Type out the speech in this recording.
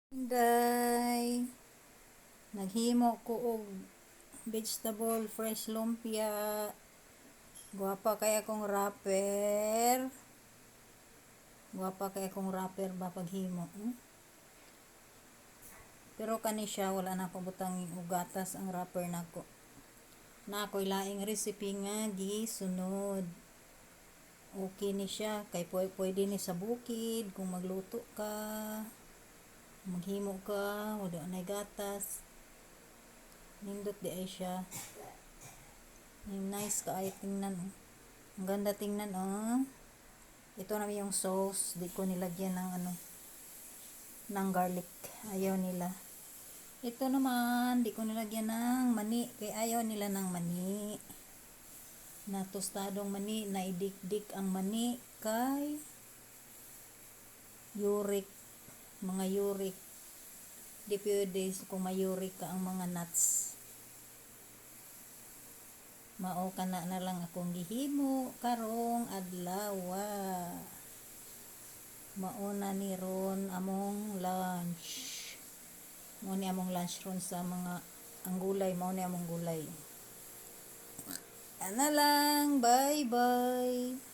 Day, naghimo ko og vegetable fresh lumpia. Guwapa kay akong wrapper. Guwapa kay akong wrapper ba paghimo. Pero kani siya wala na akong butang ugatas ang wrapper nako. Na ako'y laing recipe nga gisunod. Okay ni siya kay pwede ni sa bukid kung magluto ka. Maghimo ka, wala na gatas. Nindot di ay siya. Nice ka ay tingnan. Ang ganda tingnan Ito na yung sauce. Di ko nilagyan ng garlic. Ayaw nila. Ito naman, di ko nilagyan ng mani. Kaya ayaw nila ng mani. Na tostadong mani, na idikdik ang mani kay uric. Mga uric. Di pwede kung may uric ka ang mga nuts. Mao kana na lang akong gihimo karong adlaw. Mauna ni ron among lunch. Mao ni among lunch ron sa mga ang gulay, mao ni among gulay. Ana lang, bye bye.